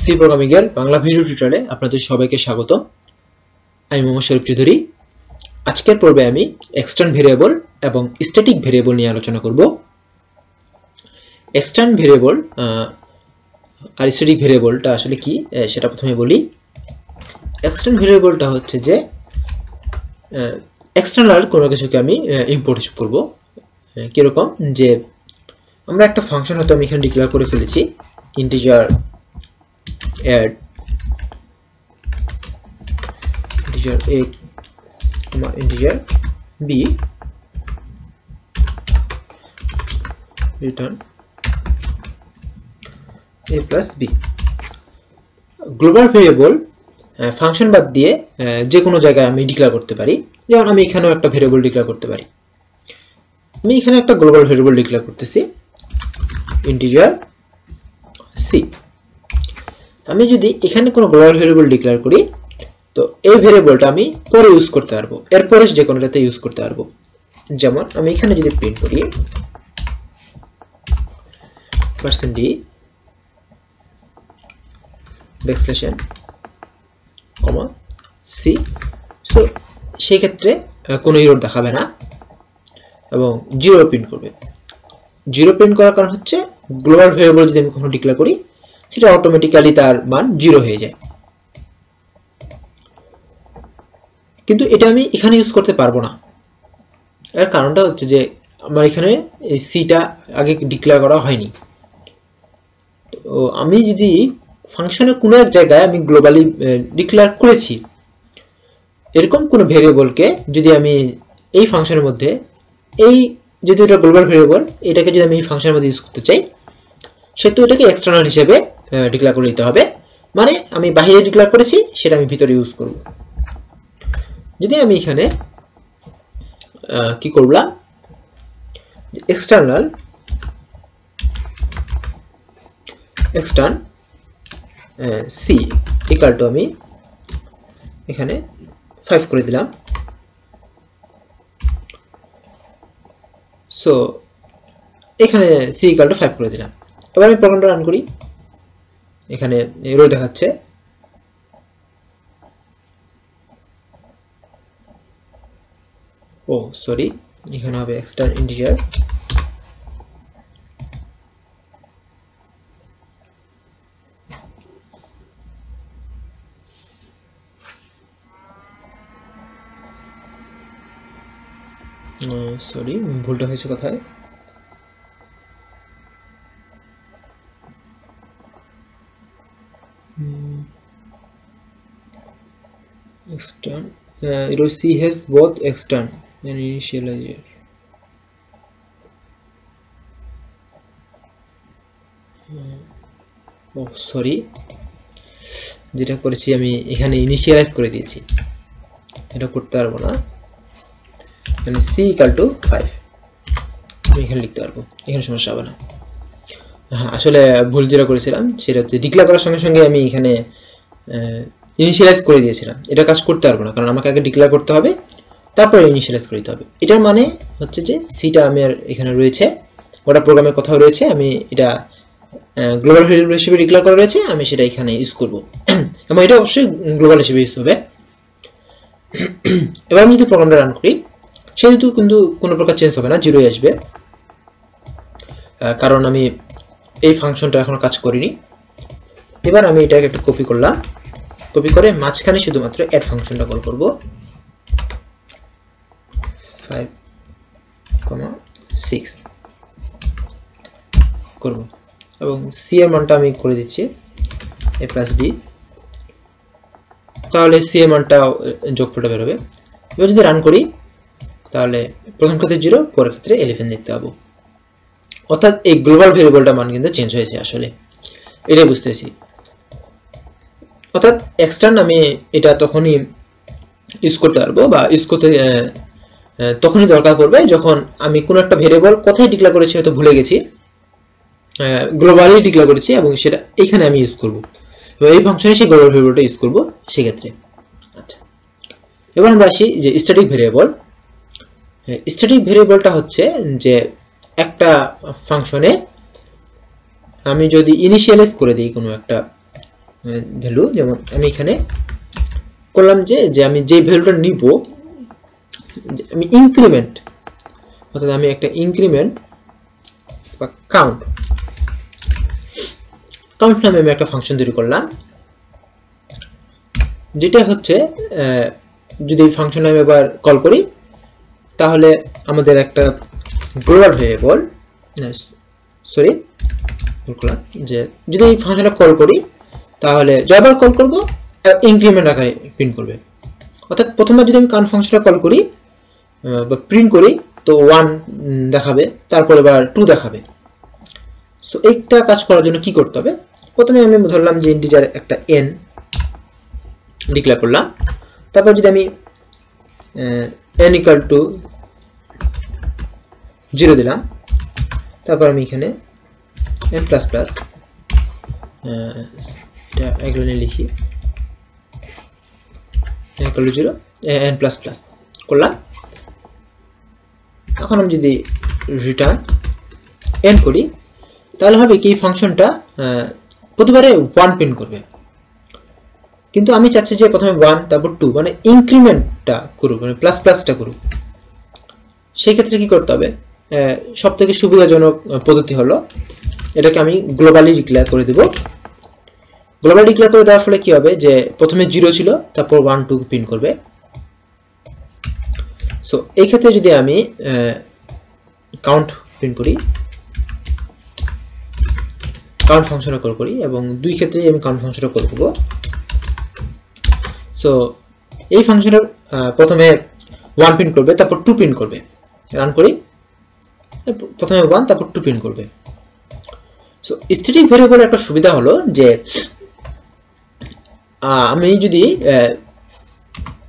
C programming এর Bangla video টিউটোরিয়ালে আপনাদের সবাইকে স্বাগত। আমি মোহাম্মদ শরীফ চৌধুরী। আজকের পর্বে আমি এক্সটার্ন ভেরিয়েবল এবং স্ট্যাটিক ভেরিয়েবল নিয়ে আলোচনা করব। এক্সটার্ন ভেরিয়েবল আর স্ট্যাটিক ভেরিয়েবলটা আসলে কি সেটা প্রথমে বলি। এক্সটার্ন ভেরিয়েবলটা হচ্ছে যে এক্সটার্নাল কোনো কিছুকে আমি ইম্পোর্ট করব। কিরকম, যে আমরা একটা ফাংশন হয়তো আমি এখানে ডিক্লেয়ার করে ফেলেছি, integer add integer a integer b return a plus b। Global variable function বাদ দিয়ে যে কোনো জায়গায় আমি ডিক্লেয়ার করতে পারি। যেমন আমি এখানেও একটা ভেরিয়েবল ডিক্লেয়ার করতে পারি। আমি এখানে একটা গ্লোবাল ভেরিয়েবল ডিক্লেয়ার করতেছি, ইন্টিজার c। আমি যদি এখানে কোনো গ্লোবাল ভেরিয়েবল ডিক্লেয়ার করি, তো এই ভেরিয়েবলটা আমি পরে ইউজ করতে পারবো, এরপরে যে কোনোটাতে ইউজ করতে পারবো। যেমন আমি এখানে যদি প্রিন্ট করি %d ব্যাকস্ল্যাশ c, সো সেই ক্ষেত্রে কোনো এরর দেখাবে না এবং 0 প্রিন্ট করবে। 0 প্রিন্ট করার কারণ হচ্ছে গ্লোবাল ভেরিয়েবল যদি আমি কখনো ডিক্লেয়ার করি, সেটা অটোমেটিক্যালি তার মান 0 হয়ে যায়। কিন্তু এটা আমি এখানে ইউজ করতে পারবো না। এর কারণটা হচ্ছে যে আমার এখানে এই সিটা আগে ডিক্লেয়ার করা হয়নি। তো আমি যদি ফাংশনের কোনো এক জায়গায় আমি গ্লোবালি ডিক্লেয়ার করেছি, এরকম কোনো ভেরিয়েবলকে যদি আমি এই ফাংশনের মধ্যে, এই যদি এটা গ্লোবাল ভেরিয়েবল, এটাকে যদি আমি এই ফাংশনের মধ্যে ইউজ করতে চাই, সেহেতু এটাকে এক্সটার্নাল হিসেবে ডিক্লেয়ার করে দিতে হবে। মানে আমি বাইরে ডিক্লেয়ার করেছি, সেটা আমি ভিতরে ইউজ করব। যদি আমি এখানে কি করলাম, এক্সটার্ন সি ইকুয়াল টু আমি এখানে 5 করে দিলাম। সো এখানে সি ইকুয়াল টু 5 করে দিলাম। এবার আমি প্রোগ্রামটা রান করি। এখানে এরর দেখাচ্ছে। ও সরি, এখানে হবে এক্সটার্ন ইন্টিজার সরি, ভুলটা হয়েছে কোথায়। extern c has both extern and initializer. ও সরি, যেটা করেছি আমি এখানে ইনিশিয়ালাইজ করে দিয়েছি, এটা করতে পারবো না। আমি c equal to 5 আমি এখানে লিখতে পারবো, এখানে সমস্যা হবে না। হ্যাঁ, আসলে ভুল যেটা করেছিলাম সেটা হচ্ছে ডিক্লেয়ার করার সঙ্গে সঙ্গে আমি এখানে ইনিশিয়ালাইজ করে দিয়েছিলাম। এটা কাজ করতে পারবো না, কারণ আমাকে আগে ডিক্লেয়ার করতে হবে, তারপরে ইনিশিয়ালাইজ করে দিতে হবে। এটার মানে হচ্ছে যে সিটা আমি এখানে রয়েছে, ওটা প্রোগ্রামের কোথাও রয়েছে, আমি এটা গ্লোবাল ভেরিয়েবল হিসেবে ডিক্লেয়ার করা রয়েছে, আমি সেটা এখানে ইউজ করব এবং এটা অবশ্যই গ্লোবাল হিসেবে ইউজ হবে। এবার আমি যদি প্রোগ্রামটা রান করি, সেহেতু কিন্তু কোনো প্রকার চেঞ্জ হবে না, 0 আসবে, কারণ আমি এই ফাংশনটা এখনো কাজ করিনি। এবার আমি এটাকে একটু কপি করলাম, কপি করে মাঝখানে শুধুমাত্র অ্যাড ফাংশনটা কল করব, 5,6 করব এবং সি এর মানটা আমি করে দিচ্ছি a plus b, তাহলে সি এর মানটা যোগফলটা বের হবে। এবার যদি রান করি, তাহলে প্রথম ক্ষেত্রে 0, পরের ক্ষেত্রে 11 দেখতে পাবো। অর্থাৎ এই গ্লোবাল ভেরিয়েবলটা মান কিন্তু চেঞ্জ হয়েছে, আসলে এটাই বুঝতেছি। অর্থাৎ এক্সটার্ন আমি এটা তখনই ইউজ করতে পারবো, বা ইউজ করতে তখনই দরকার পড়বে যখন আমি কোনো একটা ভেরিয়েবল কোথায় ডিক্লেয়ার করেছি হয়তো ভুলে গেছি, গ্লোবালি ডিক্লেয়ার করেছি এবং সেটা এখানে আমি ইউজ করব, এবং এই ফাংশনে সেই গ্লোবাল ভেরিয়েবলটা ইউজ করব সেক্ষেত্রে। আচ্ছা, এবার আমরা আসি যে স্ট্যাটিক ভেরিয়েবল। স্ট্যাটিক ভেরিয়েবলটা হচ্ছে যে একটা ফাংশনে আমি যদি ইনিশিয়ালাইজ করে দিই কোনো একটা ভ্যালু, যেমন আমি এখানে করলাম যে আমি যে ভ্যালুটা নিব, আমি ইনক্রিমেন্ট, অর্থাৎ আমি একটা ইনক্রিমেন্ট বা কাউন্ট নামে আমি একটা ফাংশন তৈরি করলাম, যেটা হচ্ছে যদি এই ফাংশন আমি এবার কল করি তাহলে আমাদের একটা গ্লোবাল ভেরিয়েবল, সরি বললাম যে যদি এই ফাংশনটা কল করি তাহলে যতবার কল করব ইনক্রিমেন্ট আকারে প্রিন্ট করবে। অর্থাৎ প্রথমবার যদি আমি কাউন্ট ফাংশনটা কল করি বা প্রিন্ট করি তো 1 দেখাবে, তারপরে আবার 2 দেখাবে। সো এইটা কাজ করার জন্য কি করতে হবে, প্রথমে আমি ধরলাম যে ইন্টিজার একটা n ডিক্লেয়ার করলাম, তারপর যদি আমি n ইকুয়াল টু 0 দিলাম, তারপর আমি এখানে n প্লাস প্লাস এটা এগুলো লিখি n equal to 0 n plus plus করলাম। এখন আমি যদি রিটার্ন n করি তাহলে হবে কি ফাংশনটা প্রতিবারে 1 প্রিন্ট করবে, কিন্তু আমি চাচ্ছি যে প্রথমে 1 তারপর 2 মানে ইনক্রিমেন্টটা করুক, মানে প্লাস প্লাসটা করুক। সেই ক্ষেত্রে কি করতে হবে, সবথেকে সুবিধাজনক পদ্ধতি হলো এটাকে আমি গ্লোবালি ডিক্লেয়ার করে দেব। গ্লোবাল ডিক্লেয়ার করে দেওয়ার ফলে কি হবে যে প্রথমে 0 ছিল তারপর 1 2 প্রিন্ট করবে। সো এই ক্ষেত্রে যদি আমি কাউন্ট প্রিন্ট করি, কাউন্ট ফাংশনটা কল করি এবং দুই ক্ষেত্রে আমি কাউন্ট ফাংশনটা কল করব। সো এই ফাংশনের প্রথমে 1 প্রিন্ট করবে তারপর 2 প্রিন্ট করবে, রান করি প্রথমে 1 তারপর 2 প্রিন্ট করবে। সো স্ট্যাটিক ভেরিয়েবলের একটা সুবিধা হলো যে আমি যদি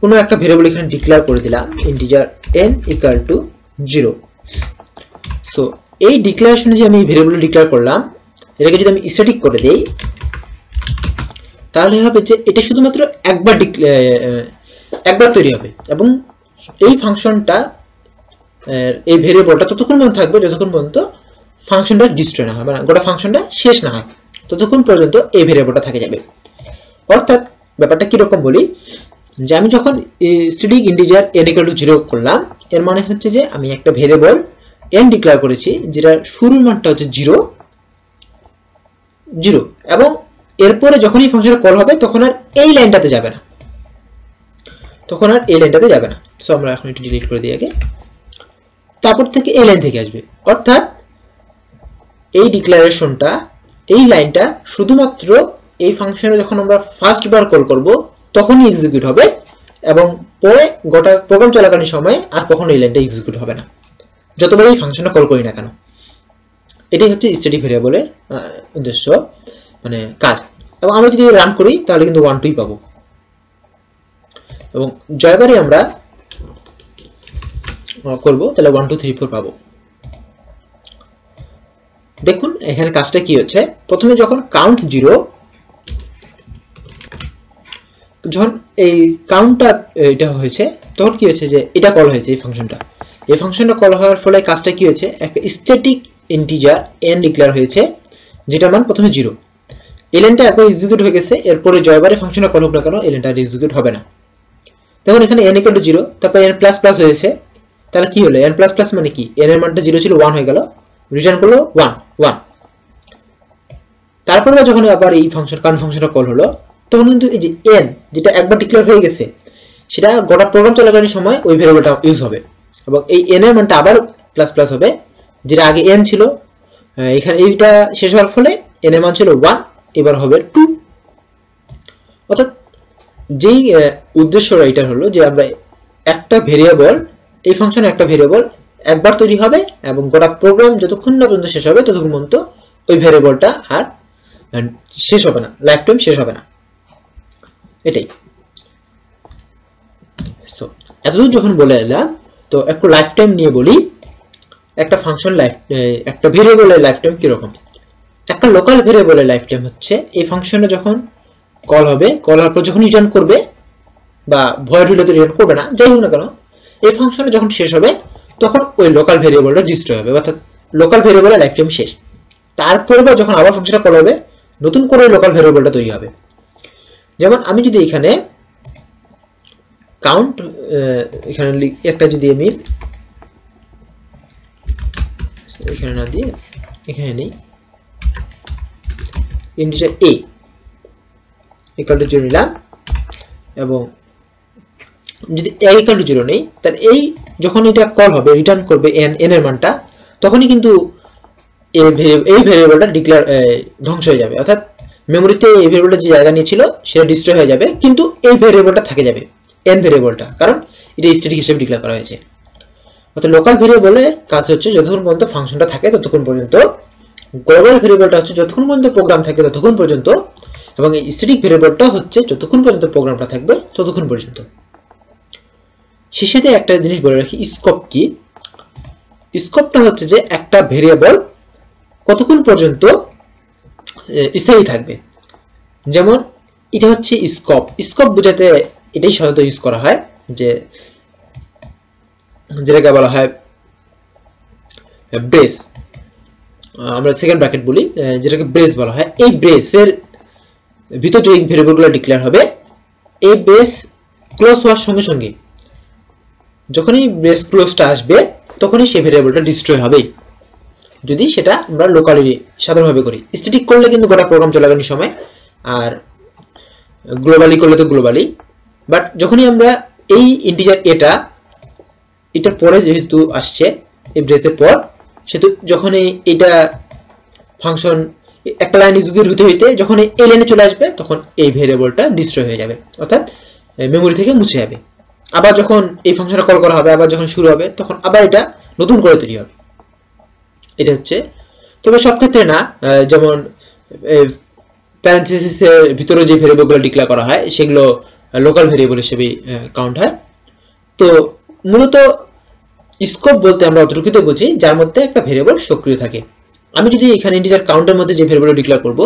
কোনো একটা ভেরিয়েবল এখানে ডিক্লেয়ার করে দিলাম integer n equal to 0, so এই ডিক্লারেশনে যে আমি ভেরিয়েবল ডিক্লেয়ার করলাম এটাকে যদি আমি স্ট্যাটিক করে দেই তাহলে হবে যে এটা শুধুমাত্র একবার তৈরি হবে এবং এই ফাংশনটা এই ভেরিয়েবলটা ততক্ষণ পর্যন্ত থাকবে যতক্ষণ পর্যন্ত ফাংশনটা ডিস্ট্রয় না হয়, মানে গোটা ফাংশনটা শেষ না হয় ততক্ষণ পর্যন্ত এই ভেরিয়েবলটা থেকে যাবে। অর্থাৎ ব্যাপারটা কিরকম বলি, যে আমি যখন static integer n equal to 0 করলাম এর মানে হচ্ছে যে আমি একটা ভেরিয়েবল n ডিক্লেয়ার করেছি যেটা শুরুর মানটা হচ্ছে 0 এবং এরপরে যখন এই ফাংশনটা কল হবে তখন আর এই লাইনটাতে যাবে না, সো আমরা এখন এটা ডিলিট করে দিই আগে, তারপর থেকে এই লাইন থেকে আসবে। অর্থাৎ এই ডিক্লারেশনটা, এই লাইনটা শুধুমাত্র এই ফাংশনে যখন আমরা ফার্স্ট বার কল করব তখনই এক্সিকিউট হবে এবং পরে গোটা প্রোগ্রাম চলাকালীন সময় আর কখনো এই লাইনটা এক্সিকিউট হবে না, যতবার এই ফাংশনটা কল করি না কেন। এটাই হচ্ছে স্ট্যাটিক ভেরিয়েবলের উদ্দেশ্য, মানে কাজ। এবং আমরা যদি রান করি তাহলে কিন্তু 1 2 পাবো এবং জয়বারই আমরা করব তাহলে 1 2 3 4 পাবো। দেখুন এখানে কাজটা কি হচ্ছে, প্রথমে যখন কাউন্ট 0, যখন এই কাউন্টটা এটা হয়েছে তখন কি হয়েছে যে এটা কল হয়েছে, এই ফাংশনটা কল হওয়ার ফলে কাজটা কি হয়েছে, একটা স্ট্যাটিক ইন্টিজার n ডিক্লেয়ার হয়েছে যেটা মান প্রথমে 0, এই লাইনটা এখন এক্সিকিউট হয়ে গেছে, এরপরে জয়বারে ফাংশনটা কল হোক না কেন এই লাইনটা এক্সিকিউট হবে না। দেখুন এখানে n ইকুয়াল টু 0 তারপর n প্লাস প্লাস হয়েছে, তাহলে কি হলো n প্লাস প্লাস মানে কি, n এর মানটা 0 ছিল 1 হয়ে গেল, রিটার্ন করলো 1 1। তারপরে যখন আবার এই ফাংশন কাউন্ট ফাংশনটা কল হলো তখন কিন্তু এই যে n যেটা একবার ডিক্লেয়ার হয়ে গেছে সেটা গোটা প্রোগ্রাম চলাকালীন সময় ওই ভেরিয়েবলটা ইউজ হবে এবং এই n এর মানটা আবার প্লাস প্লাস হবে, যেটা আগে n ছিল এখানে এইটা শেষ হওয়ার ফলে n এর মান ছিল 1 এবার হবে 2। অর্থাৎ যেই উদ্দেশ্যটা এটা হলো যে আমরা একটা ভেরিয়েবল, এই ফাংশনে একটা ভেরিয়েবল একবার তৈরি হবে এবং গোটা প্রোগ্রাম যতক্ষণ না পর্যন্ত শেষ হবে ততক্ষণ পর্যন্ত ওই ভেরিয়েবলটা আর শেষ হবে না, লাইফ টাইম শেষ হবে না, এটাই। সো এতদূর যখন বলে এলাম তো একটু লাইফ টাইম নিয়ে বলি। একটা ফাংশন একটা ভেরিয়েবলের লাইফ টাইম কিরকম, একটা লোকাল ভেরিয়েবলের লাইফ টাইম হচ্ছে এই ফাংশনে যখন কল হবে, কল হওয়ার পর যখন রিটার্ন করবে বা ভয়েড হলে তো রিটার্ন করবে না, যাই হোক না কেন এই ফাংশনে যখন শেষ হবে তখন ওই লোকাল ভেরিয়েবলটা ডিস্ট্রয় হবে, অর্থাৎ লোকাল ভেরিয়েবলের লাইফ টাইম শেষ। তারপরে যখন আবার ফাংশনটা কল হবে নতুন করে লোকাল ভেরিয়েবলটা তৈরি হবে, যেমন আমি যদি এখানে কাউন্ট এখানে একটা যদি আমি এখানে না দিয়ে এখানে নেই ইন্টিজার a ইকুয়াল টু 0 নিলাম এবং যদি a ইকুয়াল টু 0 নেই তাহলে এই যখন এটা কল হবে রিটার্ন করবে n এর মানটা তখনই কিন্তু এই ভেরিয়েবলটা ডিক্লেয়ার ধ্বংস হয়ে যাবে, অর্থাৎ মেমরিতে এই ভেরিয়েবলটা যে জায়গা নিয়েছিল সেটা ডিস্ট্রয় হয়ে যাবে, কিন্তু এই ভেরিয়েবলটা থেকে যাবে n ভেরিয়েবলটা, কারণ এটা স্ট্যাটিক হিসেবে ডিক্লেয়ার করা হয়েছে। অর্থাৎ লোকাল ভেরিয়েবলের কাজ হচ্ছে যতক্ষণ পর্যন্ত ফাংশনটা থাকে ততক্ষণ পর্যন্ত, গ্লোবাল ভেরিয়েবলটা হচ্ছে যতক্ষণ পর্যন্ত প্রোগ্রাম থাকে ততক্ষণ পর্যন্ত, এবং এই স্ট্যাটিক ভেরিয়েবলটা হচ্ছে যতক্ষণ পর্যন্ত প্রোগ্রামটা থাকবে ততক্ষণ পর্যন্ত। শেষেতে একটা জিনিস বলে রাখি, স্কোপ কি? স্কোপটা হচ্ছে যে একটা ভেরিয়েবল কতক্ষণ পর্যন্ত স্থায়ী থাকবে। যেমন এটা হচ্ছে স্কোপ, স্কোপ বোঝাতে এটাই সাধারণত ইউজ করা হয়, যে যেটাকে বলা হয় ব্রেস, আমরা সেকেন্ড ব্র্যাকেট বলি, যেটাকে ব্রেস বলা হয়। এই ব্রেসের ভিতর যে ভেরিয়েবলগুলো ডিক্লেয়ার হবে, এই ব্রেস ক্লোজ হওয়ার সঙ্গে সঙ্গে যখনই ব্রেস ক্লোজটা আসবে তখনই সেই ভেরিয়েবলটা ডিস্ট্রয় হবে, যদি সেটা আমরা লোকালি সাধারণভাবে করি। স্ট্যাটিক করলে কিন্তু গোটা প্রোগ্রাম চলাকালীন সময়, আর গ্লোবালি করলে তো গ্লোবালি। বাট যখনই আমরা এই ইন্টিজার এটার পরে যেহেতু আসছে এই ব্রেসের পর, সেহেতু যখন এটা ফাংশন একটা লাইন এক্সিকিউট হতে হইতে যখন এই লাইনে চলে আসবে তখন এই ভেরিয়েবলটা ডিস্ট্রয় হয়ে যাবে, অর্থাৎ মেমোরি থেকে মুছে যাবে। আবার যখন এই ফাংশনটা কল করা হবে, আবার যখন শুরু হবে তখন আবার এটা নতুন করে তৈরি হবে। এটা হচ্ছে, তবে সব ক্ষেত্রে না, যেমন প্যারেন্থেসিসের ভিতরে যে ভেরিয়েবলগুলো ডিক্লেয়ার করা হয় সেগুলো লোকাল ভেরিয়েবল হিসেবে কাউন্ট হয়। তো মূলত স্কোপ বলতে আমরা অতটুকুতে বুঝি যার মধ্যে একটা ভেরিয়েবল সক্রিয় থাকে। আমি যদি এখানে ইন্টিজার কাউন্টের মধ্যে যে ভেরিয়েবল ডিক্লেয়ার করব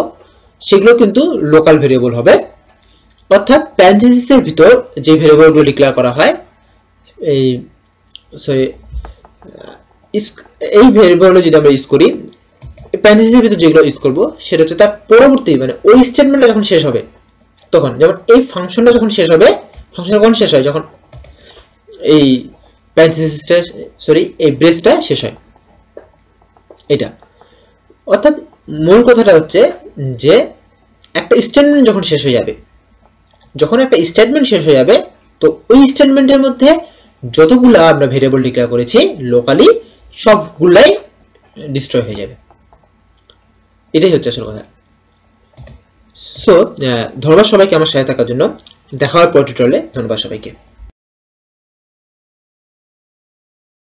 সেগুলো কিন্তু লোকাল ভেরিয়েবল হবে, অর্থাৎ প্যারেন্থেসিসের ভিতর যে ভেরিয়েবলগুলো ডিক্লেয়ার করা হয় এই ভেরিয়েবলগুলো যদি আমরা ইউজ করি, প্যারেন্থেসিসের ভিতর যেগুলো ইউজ করব সেটা হচ্ছে তার পরবর্তী, মানে ওই স্টেটমেন্টটা যখন শেষ হবে তখন, যেমন এই ফাংশনটা যখন শেষ হবে, ফাংশনটা কখন শেষ হয়? যখন এই প্যারেন্থেসিসটা এই ব্রেসটা শেষ হয়। এটা অর্থাৎ মূল কথাটা হচ্ছে যে একটা স্টেটমেন্ট যখন শেষ হয়ে যাবে, যখন একটা স্টেটমেন্ট শেষ হয়ে যাবে তো ওই স্টেটমেন্টের মধ্যে যতগুলা আমরা ভেরিয়েবল ডিক্লেয়ার করেছি লোকালি সবগুলাই ডিস্ট্রয় হয়ে যাবে। এটাই হচ্ছে আসল কথা। সো ধন্যবাদ সবাইকে আমার সাথে থাকার জন্য। দেখা হবে পরের টিউটোরিয়ালে। ধন্যবাদ সবাইকে।